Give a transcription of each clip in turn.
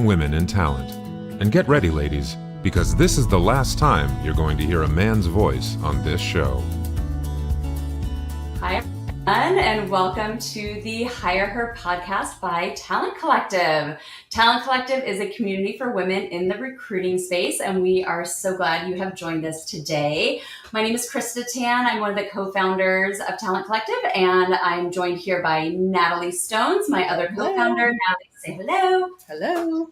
women in talent. And get ready, ladies, because this is the last time you're going to hear a man's voice on this show. Hi, everyone, and welcome to the HigherHer podcast by Talent Collective. Talent Collective is a community for women in the recruiting space, and we are so glad you have joined us today. My name is Krista Tan. I'm one of the co-founders of Talent Collective, and I'm joined here by Natalie Stones, my other co-founder. Natalie, say hello. Hello.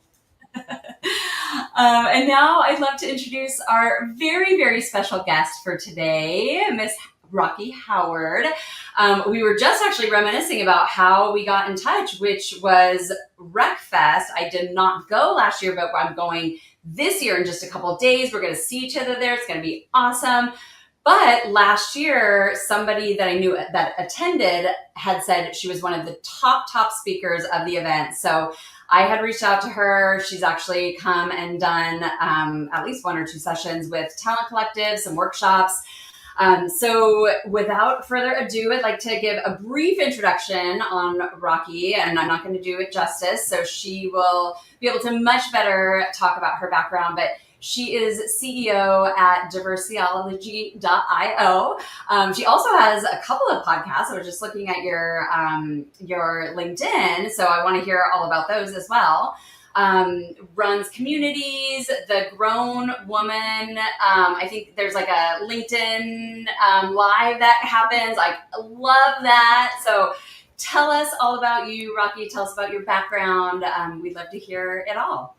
And now I'd love to introduce our very, very special guest for today, Miss Rocki Howard. We were just actually reminiscing about how we got in touch, which was RecFest. I did not go last year, but I'm going this year in just a couple of days. We're going to see each other there. It's going to be awesome. But last year, somebody that I knew that attended had said she was one of the top speakers of the event. So I had reached out to her. She's actually come and done at least 1 or 2 sessions with Talent Collective, some workshops. So without further ado, I'd like to give a brief introduction on Rocki, and I'm not going to do it justice. So she will be able to much better talk about her background, but she is CEO at Diversiology.io. She also has a couple of podcasts. I was just looking at your LinkedIn, so I want to hear all about those as well. Runs communities, The Grown Woman. I think there's like a LinkedIn live that happens. I love that. So tell us all about you, Rocki. Tell us about your background. We'd love to hear it all.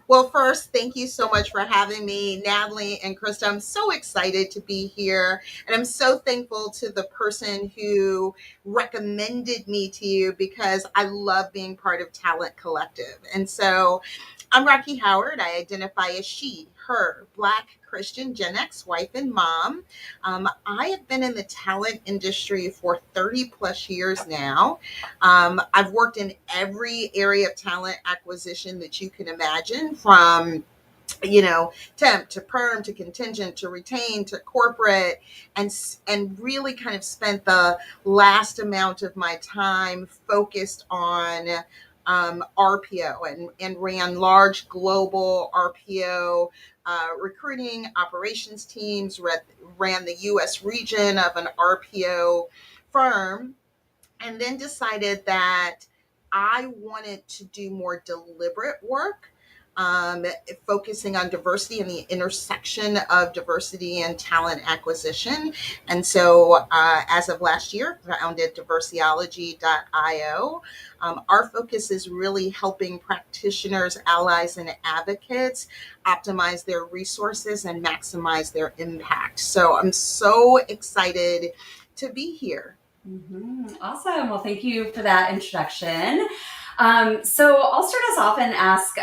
Well, first, thank you so much for having me, Natalie and Krista. I'm so excited to be here, and I'm so thankful to the person who recommended me to you because I love being part of Talent Collective. And so I'm Rocki Howard. I identify as she, her, Black, Christian, Gen X, wife, and mom. I have been in the talent industry for 30 plus years now. I've worked in every area of talent acquisition that you can imagine, from temp to perm to contingent to retain to corporate, and really kind of spent the last amount of my time focused on RPO and ran large global RPO recruiting operations teams, ran the US region of an RPO firm, and then decided that I wanted to do more deliberate work, focusing on diversity and the intersection of diversity and talent acquisition. And so as of last year, founded Diversiology.io. Our focus is really helping practitioners, allies, and advocates optimize their resources and maximize their impact. So I'm so excited to be here. Mm-hmm. Awesome. Well, thank you for that introduction. So I'll start us off and ask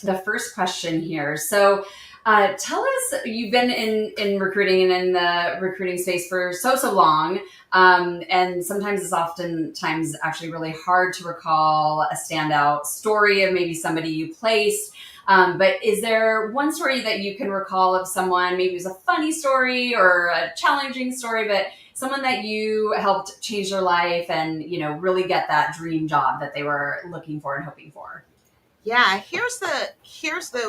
the first question here. So tell us, you've been in recruiting and in the recruiting space for so long, and sometimes it's oftentimes actually really hard to recall a standout story of maybe somebody you placed. But is there one story that you can recall of someone, maybe it was a funny story or a challenging story, but someone that you helped change their life and, really get that dream job that they were looking for and hoping for? Yeah, here's the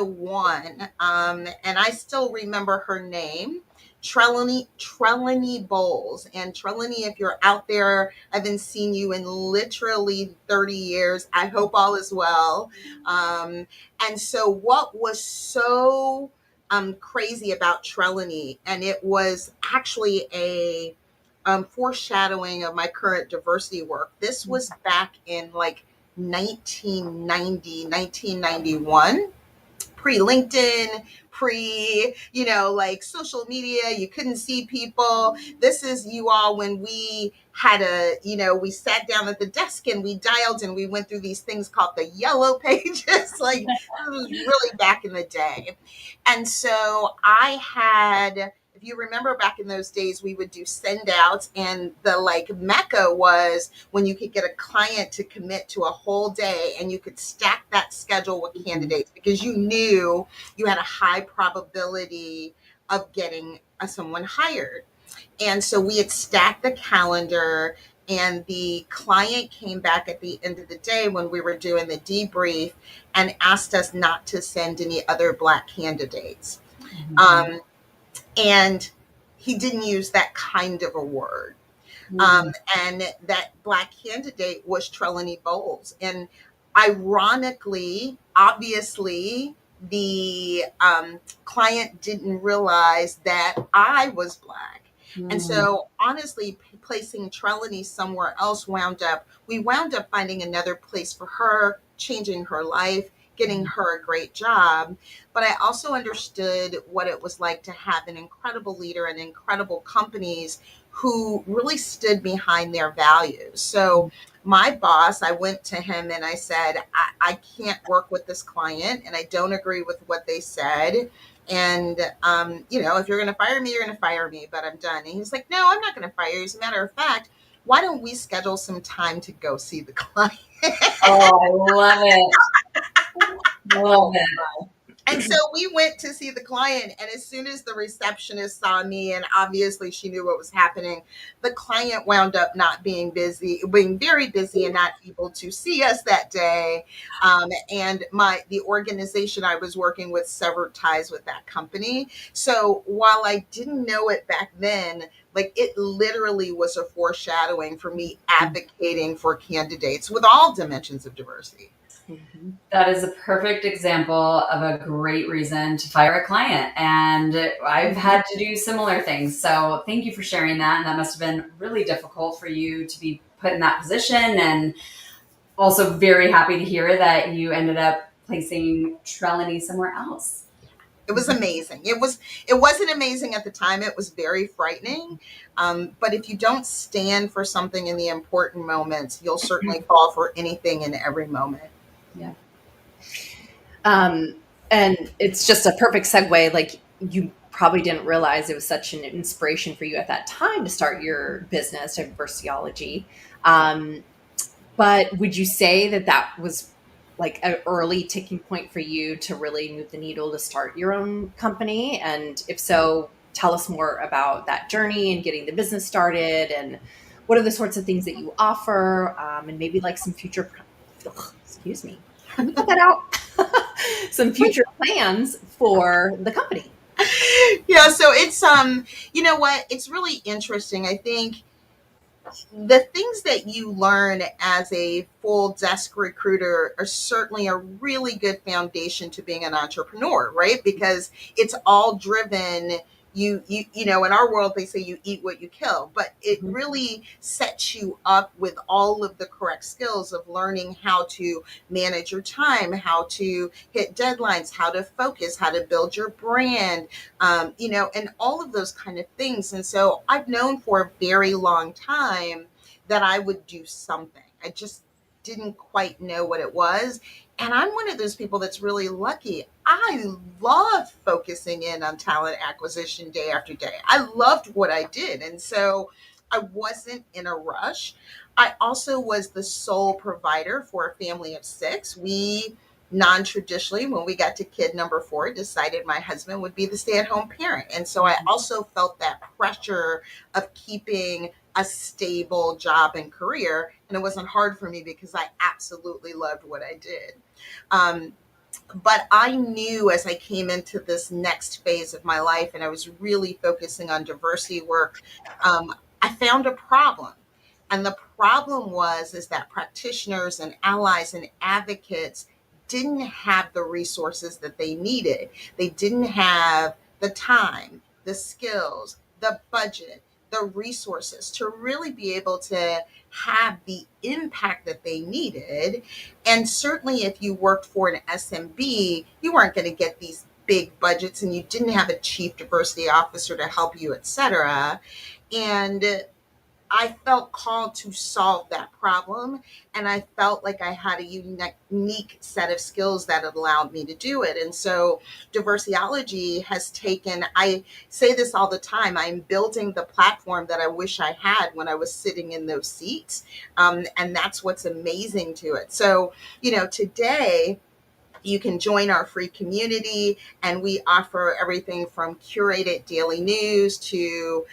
one, and I still remember her name, Trelawney Bowles. And Trelawney, if you're out there, I haven't seen you in literally 30 years. I hope all is well. And so what was so crazy about Trelawney, and it was actually a foreshadowing of my current diversity work. This was back in 1991, pre-LinkedIn, social media. You couldn't see people. This is you all when we had we sat down at the desk and we dialed and we went through these things called the yellow pages. It was really back in the day. And so I had, if you remember back in those days, we would do send outs, and the mecca was when you could get a client to commit to a whole day and you could stack that schedule with candidates because you knew you had a high probability of getting someone hired. And so we had stacked the calendar And the client came back at the end of the day when we were doing the debrief and asked us not to send any other Black candidates. Mhm. And he didn't use that kind of a word. Mhm. And that Black candidate was Trelawney Bowles. And ironically, obviously, the client didn't realize that I was Black. And Mhm. so, honestly, placing Trelawney somewhere else we wound up finding another place for her, changing her life, getting her a great job. But I also understood what it was like to have an incredible leader and incredible companies who really stood behind their values. So my boss, I went to him and I said, I can't work with this client and I don't agree with what they said. And, if you're going to fire me, you're going to fire me, but I'm done. And he's like, no, I'm not going to fire you. As a matter of fact, why don't we schedule some time to go see the client? Oh, I love it. Love it. And so we went to see the client, and as soon as the receptionist saw me, and obviously she knew what was happening, the client wound up not being being very busy and not able to see us that day. And the organization I was working with severed ties with that company. So while I didn't know it back then, like it literally was a foreshadowing for me advocating for candidates with all dimensions of diversity. That is a perfect example of a great reason to fire a client. And I've had to do similar things. So thank you for sharing that. And that must have been really difficult for you to be put in that position. And also very happy to hear that you ended up placing Trelawney somewhere else. It was amazing. It wasn't amazing at the time. It was very frightening. But if you don't stand for something in the important moments, you'll certainly fall for anything in every moment. Yeah. And it's just a perfect segue. Like, you probably didn't realize it was such an inspiration for you at that time to start your business, Diversiology. But would you say that that was like an early ticking point for you to really move the needle to start your own company? And if so, tell us more about that journey and getting the business started, and what are the sorts of things that you offer, and maybe like some future, excuse me, let me cut that out. Some future plans for the company. Yeah, so it's you know what? It's really interesting. I think the things that you learn as a full desk recruiter are certainly a really good foundation to being an entrepreneur, right? Because it's all driven. In our world they say you eat what you kill, but it Mhm. really sets you up with all of the correct skills of learning how to manage your time, how to hit deadlines, how to focus, how to build your brand, and all of those kind of things. And so I've known for a very long time that I would do something. I just didn't quite know what it was. And I'm one of those people that's really lucky. I love focusing in on talent acquisition day after day. I loved what I did. And so I wasn't in a rush. I also was the sole provider for a family of six. We non-traditionally, when we got to kid number 4, decided my husband would be the stay-at-home parent. And so I also felt that pressure of keeping a stable job and career. And it wasn't hard for me because I absolutely loved what I did. Um, but I knew as I came into this next phase of my life and I was really focusing on diversity work, I found a problem. And the problem is that practitioners and allies and advocates didn't have the resources that they needed. They didn't have the time, the skills, the budget, the resources to really be able to have the impact that they needed. And certainly if you worked for an SMB, you weren't going to get these big budgets and you didn't have a chief diversity officer to help you, et cetera. And I felt called to solve that problem. And I felt like I had a unique set of skills that had allowed me to do it. And so Diversiology has taken, I say this all the time, I'm building the platform that I wish I had when I was sitting in those seats. And that's what's amazing to it. So, today, You can join our free community, and we offer everything from curated daily news to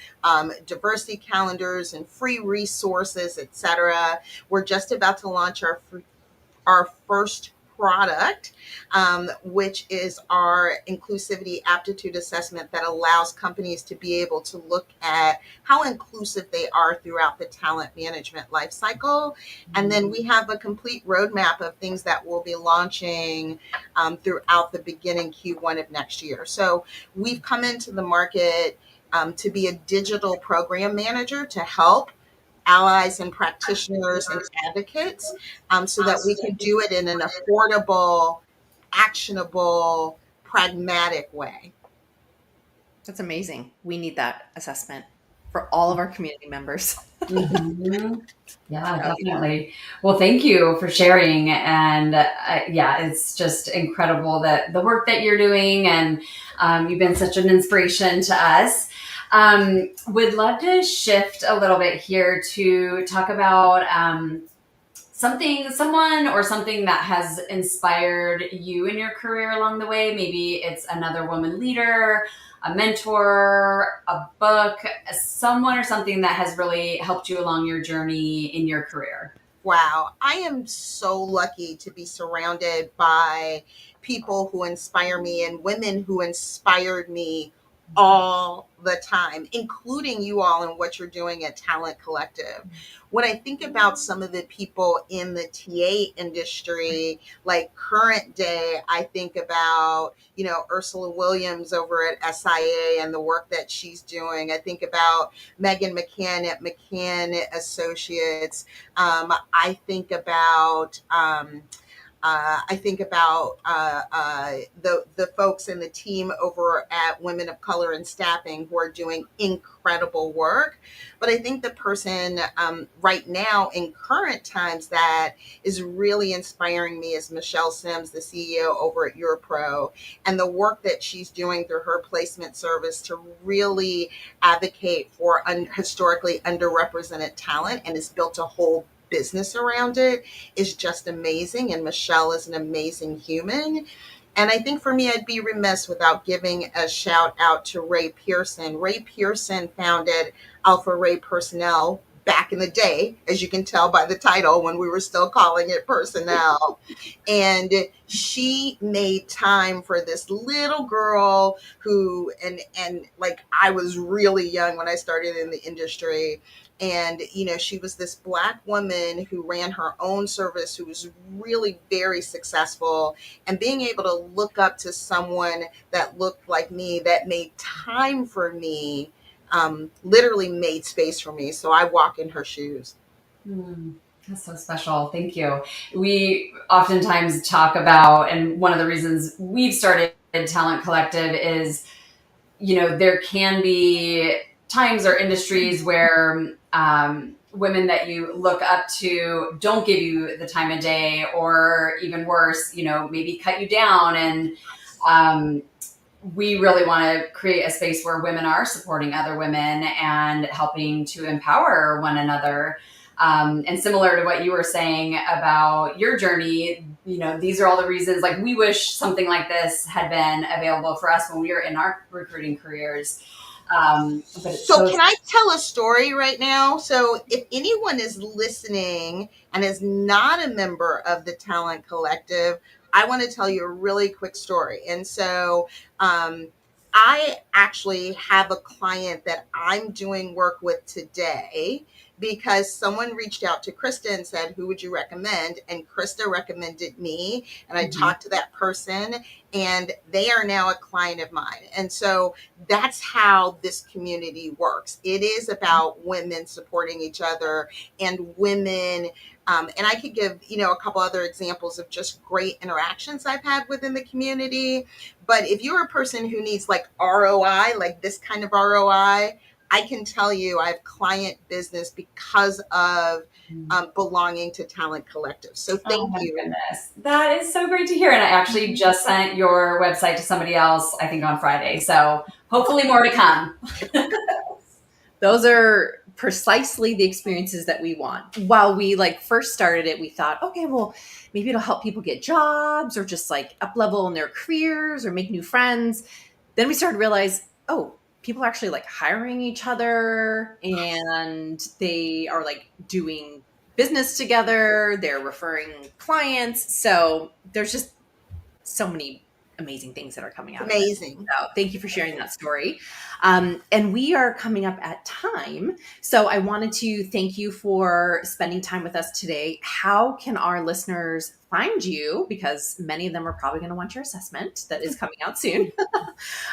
diversity calendars and free resources, etc. We're just about to launch our first product, which is our inclusivity aptitude assessment that allows companies to be able to look at how inclusive they are throughout the talent management lifecycle. And then we have a complete roadmap of things that we'll be launching throughout the beginning Q1 of next year. So we've come into the market to be a digital program manager to help allies and practitioners and advocates so that we can do it in an affordable, actionable, pragmatic way. That's amazing. We need that assessment for all of our community members. Mhm. Yeah, definitely. Well, thank you for sharing. And yeah, it's just incredible that the work that you're doing, and you've been such an inspiration to us. Would love to shift a little bit here to talk about someone or something that has inspired you in your career along the way. Maybe it's another woman leader, a mentor, a book, someone or something that has really helped you along your journey in your career. Wow, I am so lucky to be surrounded by people who inspire me and women who inspired me all the time, including you all and what you're doing at Talent Collective. When I think about some of the people in the TA industry, like current day, I think about, Ursula Williams over at SIA and the work that she's doing. I think about Megan McCann at McCann Associates. I think about the folks in the team over at Women of Color in Staffing who are doing incredible work. But I think the person right now in current times that is really inspiring me is Michelle Sims, the CEO over at Europro, and the work that she's doing through her placement service to really advocate for historically underrepresented talent, and has built a whole business around it, is just amazing. And Michelle is an amazing human. And I think for me, I'd be remiss without giving a shout out to Ray Pearson. Ray Pearson founded Alpha Ray Personnel back in the day, as you can tell by the title, when we were still calling it personnel. And she made time for this little girl who, and like, I was really young when I started in the industry. And, she was this Black woman who ran her own service, who was really very successful. And being able to look up to someone that looked like me, that made time for me, literally made space for me. So I walk in her shoes. That's so special. Thank you. We oftentimes talk about, and one of the reasons we've started Talent Collective is, there can be times or industries where women that you look up to don't give you the time of day, or even worse, maybe cut you down. And we really want to create a space where women are supporting other women and helping to empower one another. And similar to what you were saying about your journey, these are all the reasons, like, we wish something like this had been available for us when we were in our recruiting careers. So can I tell a story right now? So if anyone is listening and is not a member of the Talent Collective, I want to tell you a really quick story. And so I actually have a client that I'm doing work with today because someone reached out to Krista and said, who would you recommend? And Krista recommended me. And I talked to that person, and they are now a client of mine. And so that's how this community works. It is about women supporting each other, and women. And I could give, a couple other examples of just great interactions I've had within the community. But if you're a person who needs like ROI, like this kind of ROI, I can tell you I have client business because of belonging to Talent Collective. So thank you. Goodness. That is so great to hear. And I actually just sent your website to somebody else, I think on Friday. So hopefully more to come. Those are precisely the experiences that we want. While we first started it, we thought, okay, well, maybe it'll help people get jobs or just like up level in their careers or make new friends. Then we started to realize, oh, people are actually like hiring each other and they are like doing business together. They're referring clients. So there's just so many amazing things that are coming out Amazing. of it. So thank you for sharing that story. And we are coming up at time. So I wanted to thank you for spending time with us today. How can our listeners find you? Because many of them are probably going to want your assessment that is coming out soon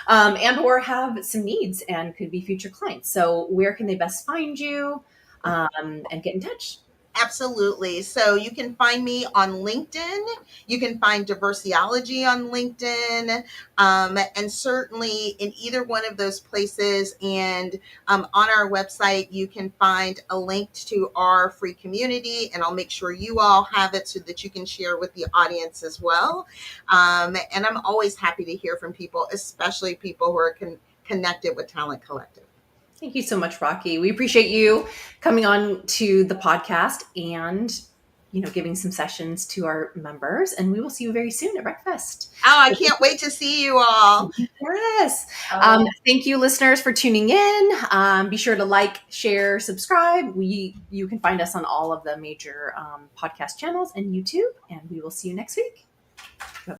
and or have some needs and could be future clients. So where can they best find you and get in touch? Absolutely. So you can find me on LinkedIn. You can find Diversiology on LinkedIn, and certainly in either one of those places. And on our website, you can find a link to our free community, and I'll make sure you all have it so that you can share with the audience as well. And I'm always happy to hear from people, especially people who are connected with Talent Collective. Thank you so much, Rocki. We appreciate you coming on to the podcast and, giving some sessions to our members. And we will see you very soon at breakfast. Oh, I can't wait to see you all. Yes. Thank you, listeners, for tuning in. Be sure to like, share, subscribe. You can find us on all of the major podcast channels and YouTube. And we will see you next week.